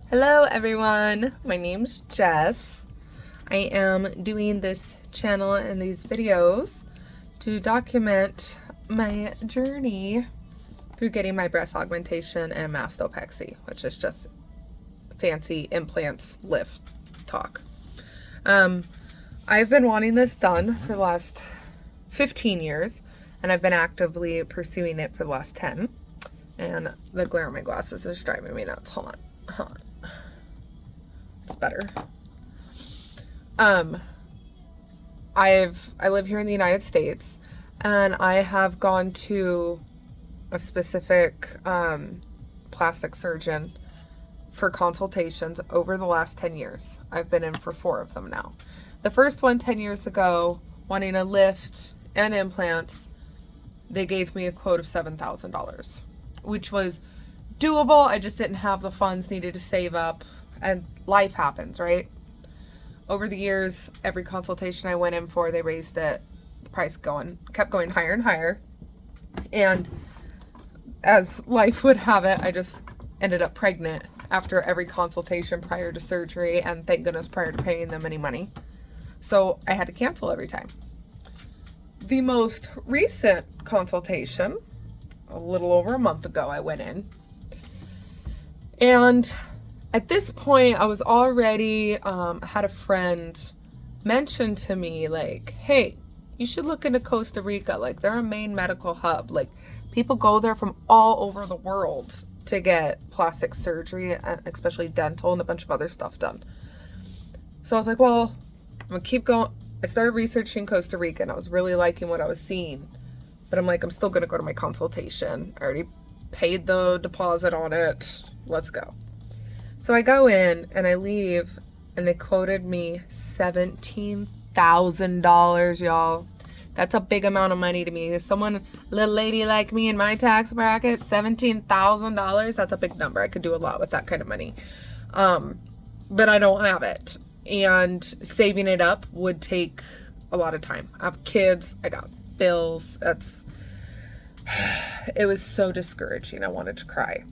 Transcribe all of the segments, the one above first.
Hello everyone, my name's Jess. I am doing this channel and these videos to document my journey through getting my breast augmentation and mastopexy, which is just fancy implants lift talk. I've been wanting this done for the last 15 years and I've been actively pursuing it for the last 10. And the glare on my glasses is driving me nuts. Hold on. It's better. I live here in the United States, and I have gone to a specific plastic surgeon for consultations over the last 10 years. I've been in for 4 of them now. The first one 10 years ago, wanting a lift and implants, they gave me a quote of $7,000, which was doable. I just didn't have the funds needed to save up, and life happens, right? Over the years, every consultation I went in for, they raised it. The price kept going higher and higher. And as life would have it, I just ended up pregnant after every consultation prior to surgery, and thank goodness prior to paying them any money. So I had to cancel every time. The most recent consultation, a little over a month ago, I went in. And at this point, I was already, had a friend mention to me, like, hey, you should look into Costa Rica. Like, they're a main medical hub. Like, people go there from all over the world to get plastic surgery, especially dental and a bunch of other stuff done. So I was like, well, I'm going to keep going. I started researching Costa Rica, and I was really liking what I was seeing. But I'm like, I'm still going to go to my consultation. I already paid the deposit on it. Let's go. So I go in and I leave, and they quoted me $17,000, y'all. That's a big amount of money to me. As someone, little lady like me in my tax bracket, $17,000, that's a big number. I could do a lot with that kind of money. But I don't have it. And saving it up would take a lot of time. I have kids. I got bills. It was so discouraging. I wanted to cry.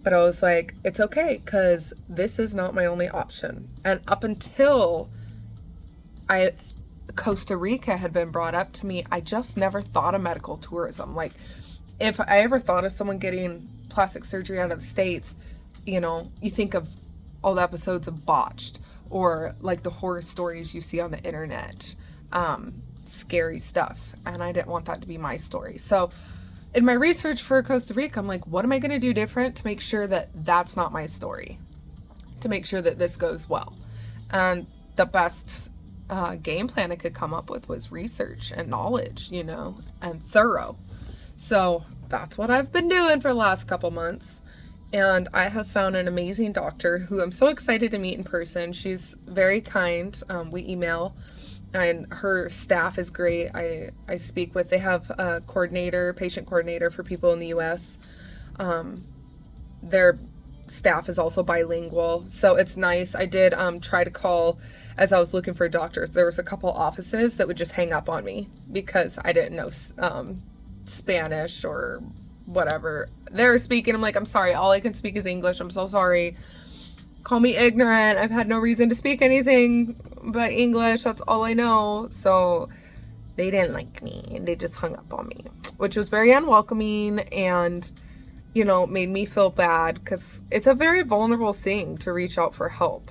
But I was like, it's okay, because this is not my only option. And up until Costa Rica had been brought up to me, I just never thought of medical tourism. Like, if I ever thought of someone getting plastic surgery out of the States, you know, you think of all the episodes of Botched, or like the horror stories you see on the internet, scary stuff. And I didn't want that to be my story. So in my research for Costa Rica, I'm like, what am I going to do different to make sure that that's not my story? To make sure that this goes well. And the best game plan I could come up with was research and knowledge, you know, and thorough. So that's what I've been doing for the last couple months. And I have found an amazing doctor who I'm so excited to meet in person. She's very kind. We email. And her staff is great. I speak with, they have a patient coordinator for people in the US. Their staff is also bilingual, so it's nice. I did try to call as I was looking for doctors. There was a couple offices that would just hang up on me because I didn't know Spanish or whatever they're speaking. I'm like, I'm sorry, all I can speak is English. I'm so sorry. Call me ignorant. I've had no reason to speak anything but English. That's all I know. So they didn't like me, and they just hung up on me, which was very unwelcoming, and, you know, made me feel bad, because it's a very vulnerable thing to reach out for help,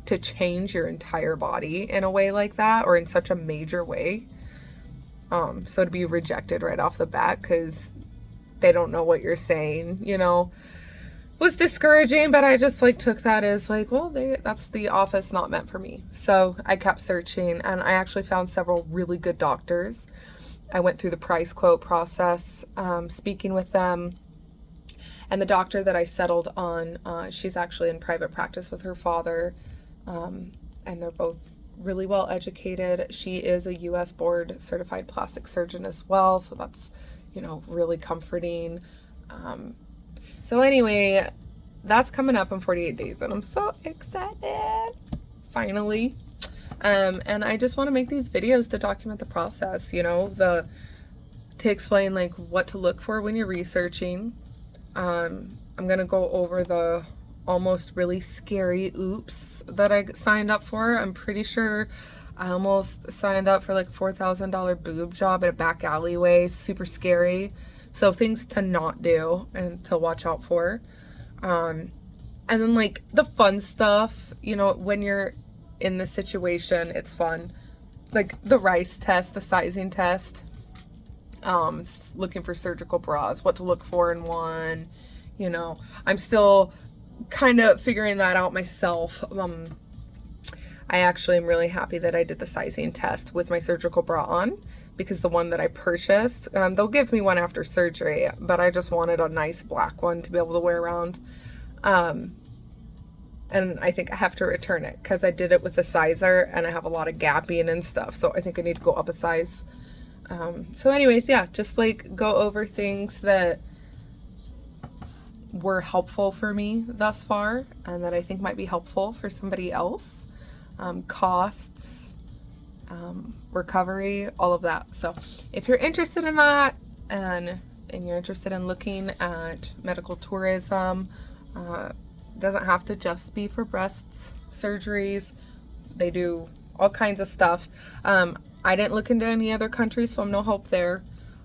to change your entire body in a way like that, or in such a major way. So to be rejected right off the bat because they don't know what you're saying, you know, was discouraging. But I just took that as well, that's the office not meant for me. So I kept searching, and I actually found several really good doctors. I went through the price quote process, speaking with them, and the doctor that I settled on, she's actually in private practice with her father, and they're both really well educated. She is a US board certified plastic surgeon as well, so that's, you know, really comforting. So anyway, that's coming up in 48 days, and I'm so excited, finally. And I just want to make these videos to document the process, you know, to explain what to look for when you're researching. I'm going to go over almost really scary oops that I signed up for. I'm pretty sure I almost signed up for like $4,000 boob job in a back alleyway. Super scary. So things to not do and to watch out for. And then like the fun stuff, you know, when you're in the situation, it's fun. Like the rice test, the sizing test, looking for surgical bras, what to look for in one, you know, I'm still kind of figuring that out myself. I actually am really happy that I did the sizing test with my surgical bra on, because the one that I purchased, they'll give me one after surgery, but I just wanted a nice black one to be able to wear around. And I think I have to return it because I did it with a sizer and I have a lot of gapping and stuff. So I think I need to go up a size. So anyways, yeah, just like go over things that were helpful for me thus far and that I think might be helpful for somebody else. Costs, recovery, all of that. So if you're interested in that and you're interested in looking at medical tourism, doesn't have to just be for breasts, surgeries. They do all kinds of stuff. I didn't look into any other countries, so I'm no hope there.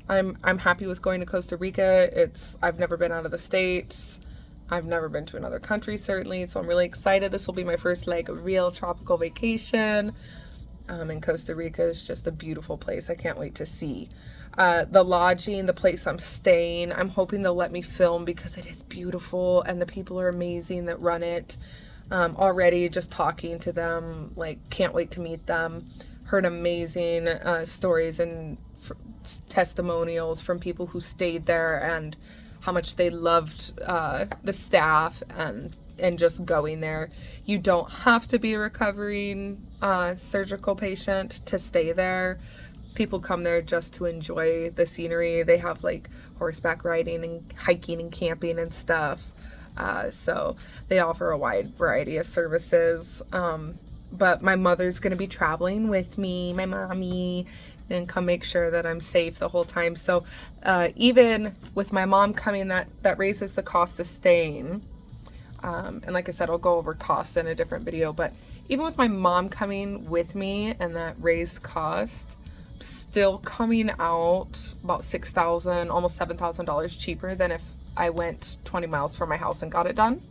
I'm happy with going to Costa Rica. I've never been out of the States. I've never been to another country, certainly, so I'm really excited. This will be my first like real tropical vacation. And Costa Rica is just a beautiful place. I can't wait to see. The lodging, the place I'm staying, I'm hoping they'll let me film because it is beautiful and the people are amazing that run it. Already just talking to them, like can't wait to meet them. Heard amazing stories and testimonials from people who stayed there and how much they loved the staff and just going there. You don't have to be a recovering surgical patient to stay there. People come there just to enjoy the scenery. They have like horseback riding and hiking and camping and stuff. So they offer a wide variety of services. But my mother's going to be traveling with me, my mommy, and come make sure that I'm safe the whole time. So even with my mom coming, that raises the cost of staying. And like I said, I'll go over costs in a different video, but even with my mom coming with me and that raised cost, still coming out about $6,000, almost $7,000 cheaper than if I went 20 miles from my house and got it done.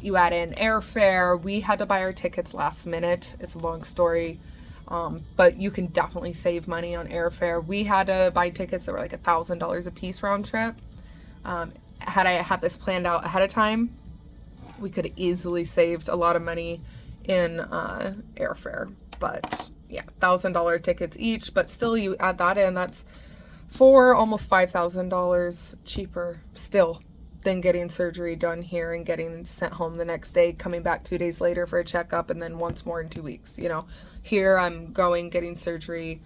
You add in airfare. We had to buy our tickets last minute. It's a long story. But you can definitely save money on airfare. We had to buy tickets that were like $1,000 a piece round trip. Had I had this planned out ahead of time, we could have easily saved a lot of money in airfare. But yeah, $1,000 tickets each, but still you add that in, that's almost $5,000 cheaper still than getting surgery done here and getting sent home the next day, coming back 2 days later for a checkup, and then once more in 2 weeks. You know, here I'm going, getting surgery,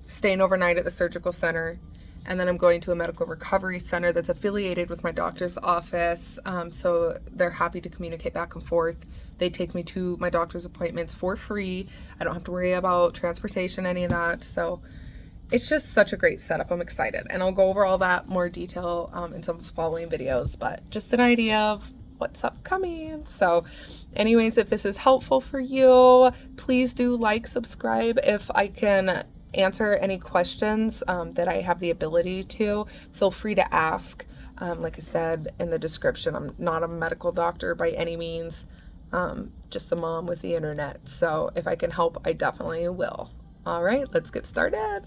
staying overnight at the surgical center, and then I'm going to a medical recovery center that's affiliated with my doctor's office. So they're happy to communicate back and forth. They take me to my doctor's appointments for free. I don't have to worry about transportation, any of that. So it's just such a great setup. I'm excited. And I'll go over all that more detail in some following videos, but just an idea of what's upcoming. So anyways, if this is helpful for you, please do like, subscribe. If I can answer any questions that I have the ability to, feel free to ask. Like I said in the description, I'm not a medical doctor by any means, just a mom with the internet. So if I can help, I definitely will. All right, let's get started.